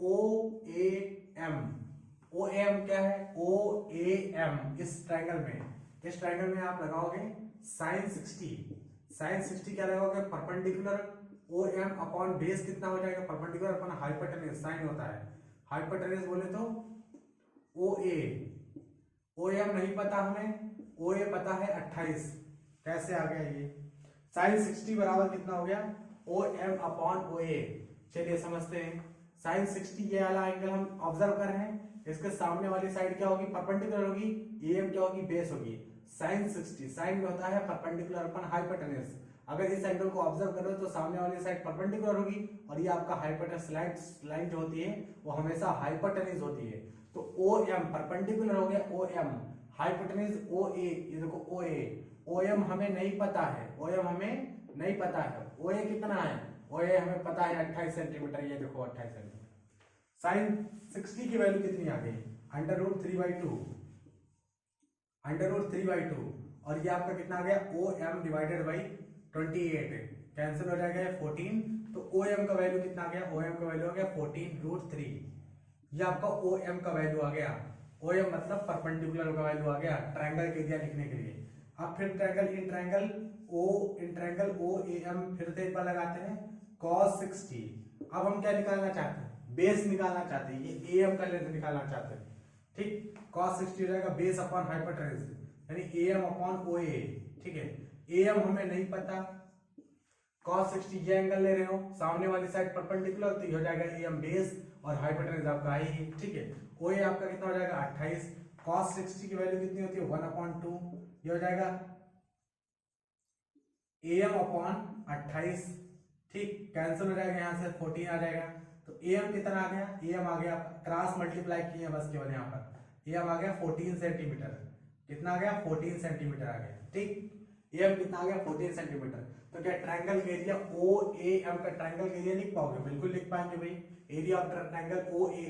O A M, O M क्या है, ओ ए एम। इस ट्रायंगल में आप लगाओगे साइन 60 क्या लगाओगे, perpendicular O M upon base कितना हो जाएगा, परपेंडिकुलर अपॉन हाइपोटेन्यूज, साइन होता है हाइपोटेन्यूज बोले तो ओ ए, ओ एम नहीं पता हमें, ओ ए पता है 28। कैसे आ गया ये, साइन 60 बराबर कितना हो गया, ओ एम अपॉन ओ ए। चलिए समझते हैं। साइन 60 ये वाला एंगल हम ऑब्जर्व कर रहे हैं, इसके सामने वाली साइड क्या होगी, परपेंडिकुलर होगी, ए एम क्या होगी, बेस होगी। साइन 60 साइन में होता है परपेंडिकुलर अपन हाइपोटेन्यूज। अगर इस एंगल को ऑब्जर्व करो तो सामने वाली साइड परपेंडिकुलर होगी और ये आपका हाइपोटेन्यूज लाइन जो होती है वो हमेशा हाइपोटेन्यूज होती है। तो ओ एम परपेंडिकुलर हो गया, ओ एम हाइपोटेन्यूज ओ ए, ये देखो ओ ए, ओ एम हमें नहीं पता है, ओ एम हमें नहीं पता है, ओ ए कितना है, ओ ए हमें पता है 28 सेंटीमीटर, ये देखो 28 सेंटीमीटर। साइन 60 की वैल्यू कितनी आ गई, √3/2, √3/2, और ये आपका कितना आ गया, O M divided by 28, cancel हो जाएगा 14, तो ओ एम का वैल्यू कितना आ गया, ओ एम का वैल्यू आ गया 14√3। ये आपका ओ एम का वैल्यू आ गया, ओ एम मतलब परपेंडिकुलर का वैल्यू आ गया ट्रायंगल के एरिया लिखने के लिए। अब फिर triangle in triangle O A M फिर से एक बार लगाते हैं, cos 60। अब हम क्या निकालना चाहते हैं, बेस निकालना चाहते हैं, ये ए एम का लेंथ निकालना चाहते हैं, ठीक। cos 60 हो जाएगा बेस अपॉन हाइपोटेन्यूज, यानी ए एम अपॉन ओ ए, ठीक है। ए एम हमें नहीं पता, cos 60 ये एंगल ले रहे हो, सामने वाली साइड परपेंडिकुलर, तो ये हो जाएगा ए एम बेस और हाइपोटेन्यूज आपका आई है, ठीक है। ओ ए आपका कितना हो जाएगा 28, cos 60 की वैल्यू कितनी होती है 1/2, ये हो जाएगा ए एम अपॉन 28, ठीक, कैंसिल हो जाएगा, यहाँ से 14 आ जाएगा, तो ए एम कितना आ गया, ए एम आ गया, क्रॉस मल्टीप्लाई किए बस केवल यहाँ पर, ए एम आ गया 14 सेंटीमीटर, कितना आ गया 14 सेंटीमीटर आ गया, ठीक। ए एम कितना आ गया 14 सेंटीमीटर। तो क्या ट्रायंगल का एरिया ओ ए एम का ट्रायंगल का एरिया लिख पाओगे, बिल्कुल लिख पाएंगे भाई। Area of triangle O A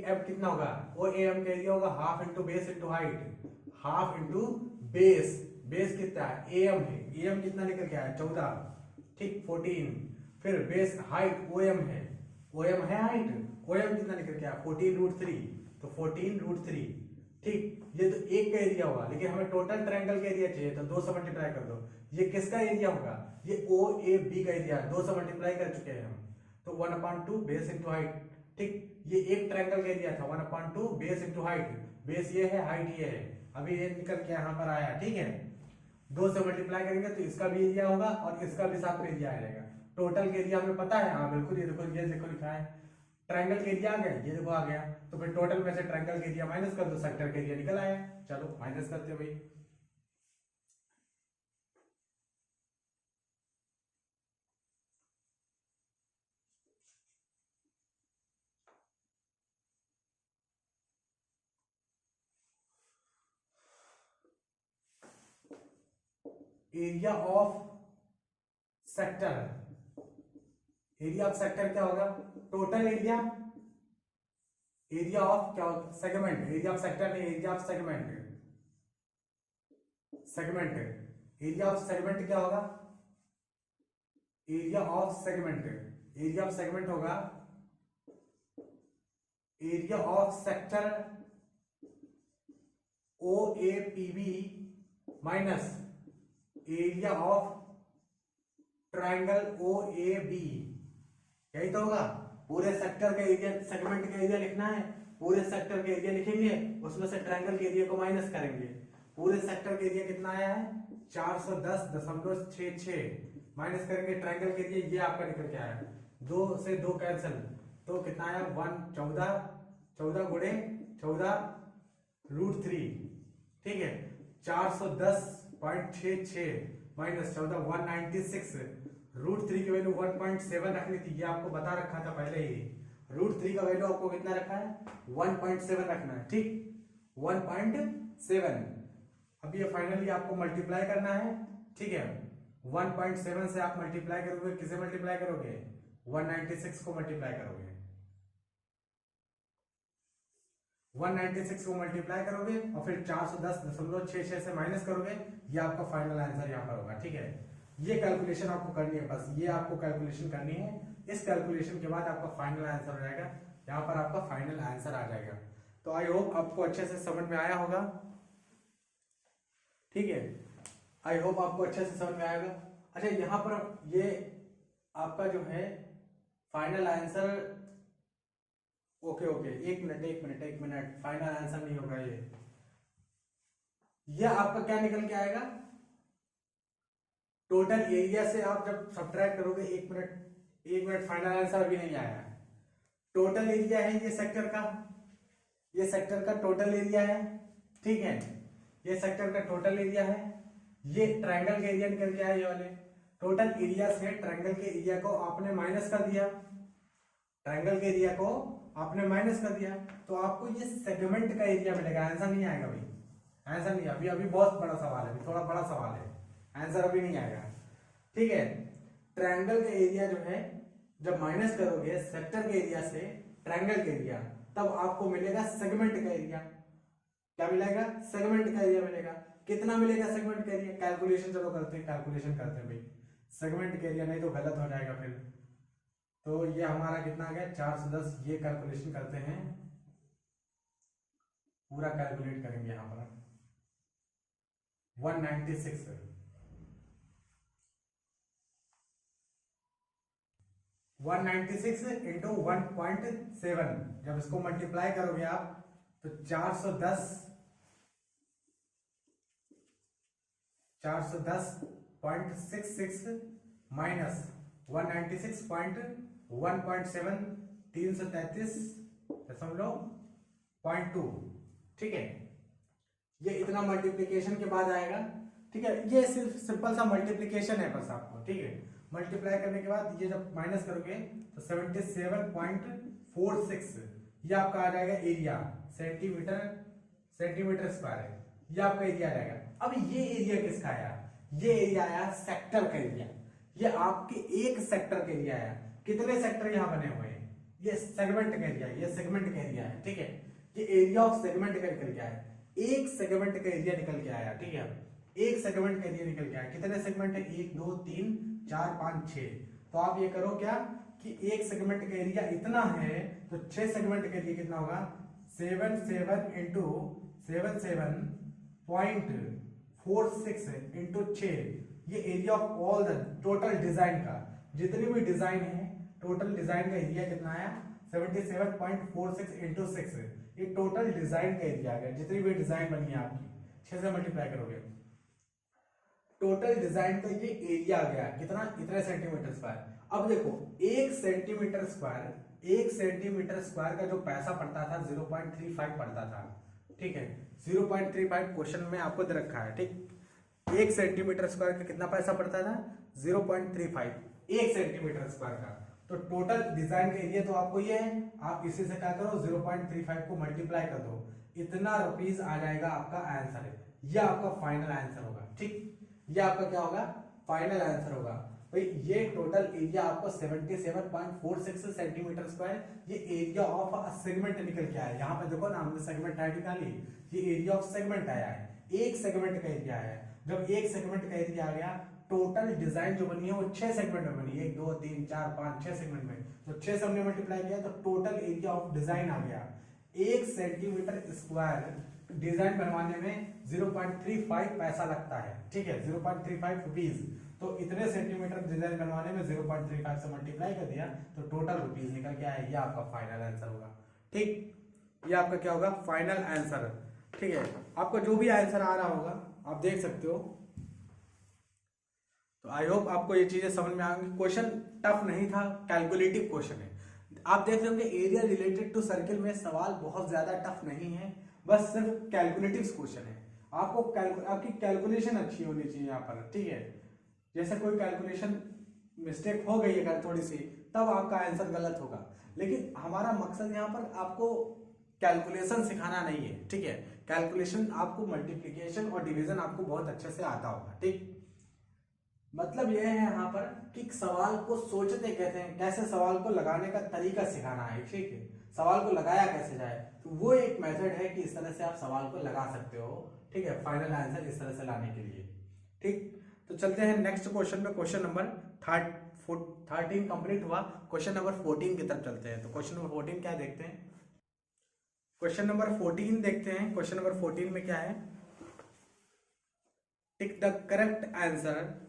M कितना होगा, ओ ए एम का एरिया होगा half into base into height, half into base, base कितना है ए एम है, ए एम कितना निकल के आया 14, ठीक 14, फिर बेस हाइट ओ एम है, ओ एम है हाइट, ओ एम कितना निकल के आया 14√3, तो 14√3, ठीक। ये तो एक का एरिया होगा, लेकिन हमें टोटल ट्रायंगल का एरिया चाहिए, तो 2 से मल्टीप्लाई कर दो। ये किसका एरिया होगा, ये ओ ए बी का एरिया, 2 से मल्टीप्लाई कर चुके हैं हम, तो 1/2 बेस इंटू हाइट, ठीक। ये एक ट्रायंगल का एरिया था 1/2 बेस इंटू हाइट, बेस ये है हाइट ये है, अभी ये निकल के यहाँ पर आया, ठीक है। 2 से मल्टीप्लाई करेंगे तो इसका भी एरिया होगा और इसका भी साथ में एरिया आ जाएगा। टोटल का एरिया हमें पता है, हाँ बिल्कुल, ये देखो लिखा है ट्रायंगल का एरिया आ गया, ये देखो आ गया, तो फिर टोटल में से ट्रायंगल का एरिया माइनस कर दो, सेक्टर का एरिया निकल आया। चलो माइनस करते हो भाई, area of sector, area of sector क्या होगा, टोटल एरिया, एरिया ऑफ क्या होगा सेगमेंट, एरिया ऑफ सेक्टर नहीं, area of segment, segment, area of segment क्या होगा, area of segment, area of segment होगा area of sector O A P B minus area of triangle O A B, यही तो होगा। पूरे sector का area, segment का एरिया लिखना है, पूरे सेक्टर का एरिया लिखेंगे, उसमें से ट्रायंगल के एरिया को माइनस करेंगे। पूरे सेक्टर का एरिया कितना आया है 410.66, माइनस करेंगे ट्रायंगल के एरिया, ये आपका निकल के आया 2 से 2 कैंसिल, तो कितना आया 14 गुणे 14√3, ठीक है। 410.66 माइनस 14 196, √3 की वैल्यू 1.7 रखनी थी, ये आपको बता रखा था पहले ही। √3 का वैल्यू आपको कितना रखा है 1.7 रखना है, ठीक 1.7। अब ये फाइनली आपको मल्टीप्लाई करना है, ठीक है। 1.7 से आप मल्टीप्लाई करोगे, किसे मल्टीप्लाई करोगे 196 को मल्टीप्लाई करोगे, 196 को मल्टीप्लाई करोगे और फिर 410.66 से माइनस करोगे, ये आपका फाइनल आंसर यहाँ पर होगा, ठीक है। ये कैलकुलेशन आपको करनी है, बस ये आपको कैलकुलेशन करनी है। इस कैलकुलेशन के बाद आपका फाइनल आंसर हो जाएगा, यहाँ पर आपका फाइनल आंसर आ जाएगा। तो आई होप आपको अच्छे से समझ में आया होगा, ठीक है। आई होप आपको अच्छे से समझ में आएगा। अच्छा यहाँ पर ये आपका जो है फाइनल आंसर, ओके एक मिनट, फाइनल आंसर नहीं होगा ये आपका क्या निकल के आएगा, टोटल एरिया से आप जब सब्ट्रैक्ट करोगे, 1 मिनट फाइनल आंसर अभी नहीं आया। टोटल एरिया है ये सेक्टर का, ये सेक्टर का टोटल एरिया है, ठीक है, ये सेक्टर का टोटल एरिया है, ये ट्रायंगल का एरिया निकल के आया ये वाले। टोटल एरिया से ट्रायंगल के एरिया को आपने माइनस कर दिया, ट्रायंगल के एरिया को आपने माइनस कर दिया, तो आपको ये सेगमेंट का एरिया मिलेगा। आंसर नहीं आएगा भाई, आंसर नहीं, अभी अभी बहुत बड़ा सवाल है, अभी थोड़ा बड़ा सवाल है, आंसर अभी नहीं आएगा, ठीक है। ट्रायंगल का एरिया जो है जब माइनस करोगे सेक्टर के एरिया से ट्रायंगल के एरिया, तब आपको मिलेगा सेगमेंट का एरिया। क्या मिलेगा? सेगमेंट का एरिया मिलेगा। कितना मिलेगा सेगमेंट का एरिया? कैलकुलेशन चलो करते हैं, कैलकुलेशन करते हैं भाई सेगमेंट का एरिया, नहीं तो गलत हो जाएगा फिर। तो ये हमारा कितना आ गया 410, ये कैलकुलेशन करते हैं, पूरा कैलकुलेट करेंगे यहां पर 196 196 इंटू 1.7, जब इसको मल्टीप्लाई करोगे आप तो 410.66 माइनस 196.1.7, 333.2, ठीक है। ये इतना मल्टीप्लिकेशन के बाद आएगा, ठीक है। ये सिर्फ सिंपल सा मल्टीप्लिकेशन है बस आपको, ठीक है। मल्टीप्लाई करने के बाद ये जब माइनस करोगे तो 77.46, ये आपका आ जाएगा एरिया, सेंटीमीटर स्क्वायर है, ये आपका एरिया आ जाएगा। अब ये एरिया किसका आया? ये एरिया आया सेक्टर का एरिया, ये आपके एक सेक्टर का एरिया आया। कितने सेक्टर यहाँ बने हुए हैं? ये सेगमेंट का एरिया, ये सेगमेंट का एरिया है, ठीक है। ये एरिया ऑफ सेगमेंट का निकल के आया, एक सेगमेंट का एरिया निकल के आया, ठीक है। एक सेगमेंट का एरिया निकल के आया। कितने सेगमेंट है? 1 2 3 4 5 6। तो आप ये करो क्या कि एक सेगमेंट का एरिया इतना है तो 6 सेगमेंट का एरिया कितना होगा? 77 इंटू 77.46 इंटू 6, ये area of all the total design का, जितनी भी डिजाइन है टोटल डिजाइन का एरिया कितना आया? 77.46 इंटू 6, ये टोटल डिजाइन का एरिया आ गया। जितनी भी डिजाइन बनी है आपकी 6 से मल्टीप्लाई करोगे, टोटल डिजाइन का ये एरिया आ गया कितना? इतने सेंटीमीटर स्क्वायर। अब देखो 1 सेंटीमीटर स्क्वायर का जो पैसा पड़ता था 0.35 पड़ता था, ठीक है। 0.35 क्वेश्चन में आपको दे रखा है, ठीक। 1 सेंटीमीटर स्क्वायर का कितना पैसा पड़ता था? 0.35, 1 सेंटीमीटर स्क्वायर का। तो टोटल डिजाइन का एरिया तो आपको ये है, आप इसी से क्या करो 0.35 को मल्टीप्लाई कर दो, इतना रुपीस आ जाएगा आपका आंसर है। यह आपका फाइनल आंसर होगा, ठीक। ये आपका क्या होगा? फाइनल आंसर होगा भाई। ये टोटल एरिया आपको 77.46 सेंटीमीटर स्क्वायर, ये एरिया ऑफ अ सेगमेंट निकल के आया। यहाँ पे देखो ना, हमने सेगमेंट निकाली, ये एरिया ऑफ सेगमेंट आया है, एक सेगमेंट का एरिया आया है। जब एक सेगमेंट का एरिया आ गया, टोटल डिजाइन जो बनी है वो 6 सेगमेंट में बनी, 1 2 3 4 5 6 सेगमेंट में। तो 6 से हमने मल्टीप्लाई किया तो टोटल एरिया ऑफ डिजाइन आ गया 1 सेंटीमीटर स्क्वायर। डिजाइन बनवाने में 0.35 पैसा लगता है, ठीक है, 0.35 रुपीज। तो इतने सेंटीमीटर डिजाइन बनवाने में 0.35 से मल्टीप्लाई कर दिया तो टोटल रुपीज निकल के आया। ये आपका फाइनल आंसर होगा, ठीक। ये आपका क्या होगा? फाइनल आंसर, ठीक है। आपको जो भी आंसर आ रहा होगा आप देख सकते हो। तो आई होप आपको ये चीजें समझ में आएंगी। क्वेश्चन टफ नहीं था, कैलकुलेटिव क्वेश्चन है। आप देख रहे होंगे एरिया रिलेटेड टू सर्किल में सवाल बहुत ज्यादा टफ नहीं है, बस सिर्फ कैलकुलेटिव क्वेश्चन है। आपको आपकी कैलकुलेशन अच्छी होनी चाहिए यहाँ पर, ठीक है। जैसे कोई कैलकुलेशन मिस्टेक हो गई अगर थोड़ी सी, तब आपका आंसर गलत होगा। लेकिन हमारा मकसद यहाँ पर आपको कैलकुलेशन सिखाना नहीं है, ठीक है। कैलकुलेशन आपको मल्टीप्लिकेशन और डिवीजन आपको बहुत अच्छे से आता होगा, ठीक। मतलब यह है यहाँ पर कि सवाल को सोचते कहते हैं, कैसे सवाल को लगाने का तरीका सिखाना है, ठीक है। सवाल को लगाया कैसे जाए, तो वो एक मेथड है कि इस तरह से आप सवाल को लगा सकते हो, ठीक है, फाइनल आंसर इस तरह से लाने के लिए, ठीक। तो चलते हैं नेक्स्ट क्वेश्चन में। क्वेश्चन नंबर 13 कंप्लीट हुआ, क्वेश्चन नंबर 14 की तरफ चलते हैं। तो क्वेश्चन नंबर 14 क्या देखते हैं? क्वेश्चन नंबर 14 देखते हैं। क्वेश्चन नंबर 14 में क्या है? Tick the correct answer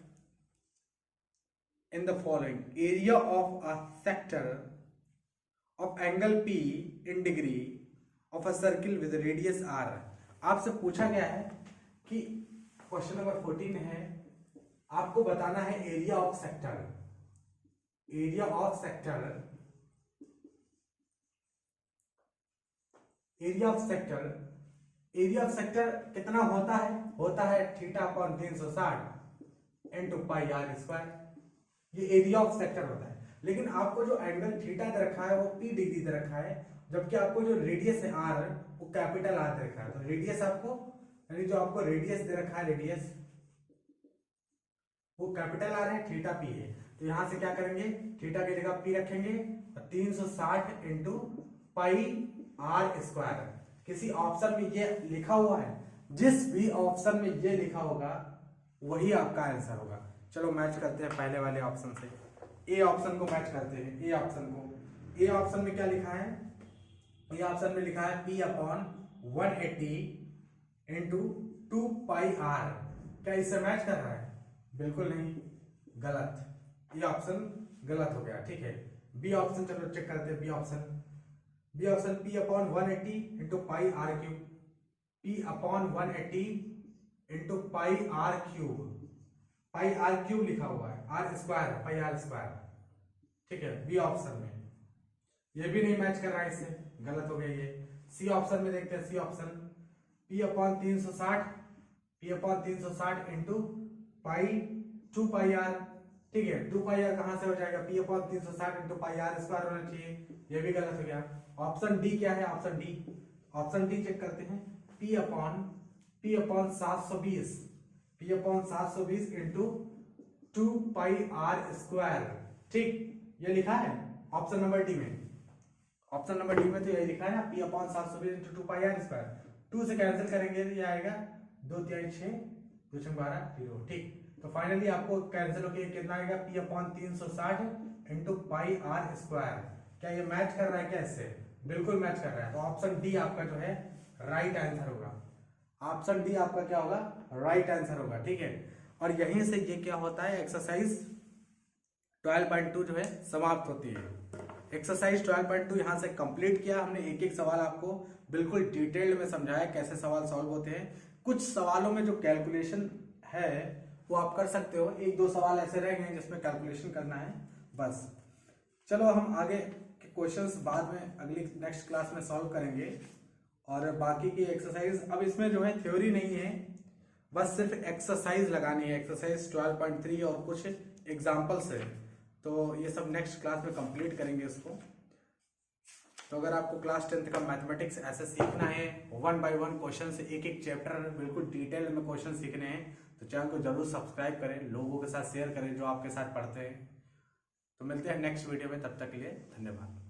in the following. Area of a sector of angle P in degree of a circle with radius r. आपसे पूछा गया है कि क्वेश्चन नंबर 14 है आपको बताना है area of sector. Area of sector, area of sector, area of sector कितना होता है? होता है theta upon 360 into pi r square. ये एरिया ऑफ सेक्टर होता है। लेकिन आपको जो एंगल थीटा दे रखा है वो P डिग्री दे रखा है, जबकि आपको जो रेडियस है R वो कैपिटल R दे रखा है। तो रेडियस आपको, यानी जो आपको रेडियस दे रखा है, रेडियस वो कैपिटल R है, थीटा P है। तो यहां से क्या करेंगे, थीटा की जगह P रखेंगे, 360 इंटू पाई आर स्क्वायर। किसी ऑप्शन में ये लिखा हुआ है, जिस भी ऑप्शन में ये लिखा होगा वही आपका आंसर होगा। चलो मैच करते हैं पहले वाले ऑप्शन से। ए ऑप्शन को मैच करते हैं। ए ऑप्शन को, ए ऑप्शन में क्या लिखा है? ए ऑप्शन में लिखा है P upon 180 into 2 pi r. क्या इससे मैच कर रहा है? बिल्कुल नहीं, गलत। ये ऑप्शन गलत हो गया, ठीक है। बी ऑप्शन चलो चेक करते हैं। B option, B option P upon 180 into pi r cube. P upon 180 into pi r cube. Pi r cube लिखा हुआ है, r square, pi r square, ठीक है। बी ऑप्शन में ये भी नहीं मैच कर रहा है, इससे गलत हो गया ये। सी ऑप्शन में देखते हैं। C option P upon 360, P upon 360 into pi 2 pi r, ठीक है। 2 पाई आर कहां से हो जाएगा? P upon 360 into pi r square होना चाहिए, ये भी गलत हो गया। ऑप्शन डी क्या है? Option D, option D check करते हैं। P upon 720, P upon 720 into 2 pi r square, ठीक, ये लिखा है ऑप्शन नंबर डी में। ऑप्शन नंबर डी में तो यही लिखा है ना, P upon 720 into 2 pi r square. 2 से कैंसिल करेंगे तो ये आएगा 2 3 6 2 6 12 0, ठीक। तो फाइनली आपको कैंसिल होकर कितना आएगा? P upon 360 into pi r square. क्या ये मैच कर रहा है क्या इससे? बिल्कुल मैच कर रहा है। तो ऑप्शन डी आपका जो है राइट आंसर होगा। ऑप्शन डी आपका क्या होगा? राइट आंसर होगा, ठीक है। और यहीं से ये क्या होता है, एक्सरसाइज 12.2 जो है समाप्त होती है। एक्सरसाइज 12.2 यहाँ से कंप्लीट किया हमने। एक एक सवाल आपको बिल्कुल डिटेल्ड में समझाया कैसे सवाल सॉल्व होते हैं। कुछ सवालों में जो कैलकुलेशन है वो आप कर सकते हो, 1-2 सवाल ऐसे रह गए जिसमें कैलकुलेशन करना है बस। चलो हम आगे के क्वेश्चंस बाद में अगली नेक्स्ट क्लास में सॉल्व करेंगे। और बाकी की एक्सरसाइज, अब इसमें जो है थ्योरी नहीं है, बस सिर्फ एक्सरसाइज लगानी है। एक्सरसाइज 12.3 और कुछ एग्जाम्पल्स है, तो ये सब नेक्स्ट क्लास में कंप्लीट करेंगे इसको। तो अगर आपको क्लास 10th का मैथमेटिक्स ऐसे सीखना है, 1 बाय 1 क्वेश्चन से एक एक चैप्टर बिल्कुल डिटेल में क्वेश्चन सीखने हैं, तो चैनल को जरूर सब्सक्राइब करें, लोगों के साथ शेयर करें जो आपके साथ पढ़ते हैं। तो मिलते हैं नेक्स्ट वीडियो में, तब तक के लिए धन्यवाद।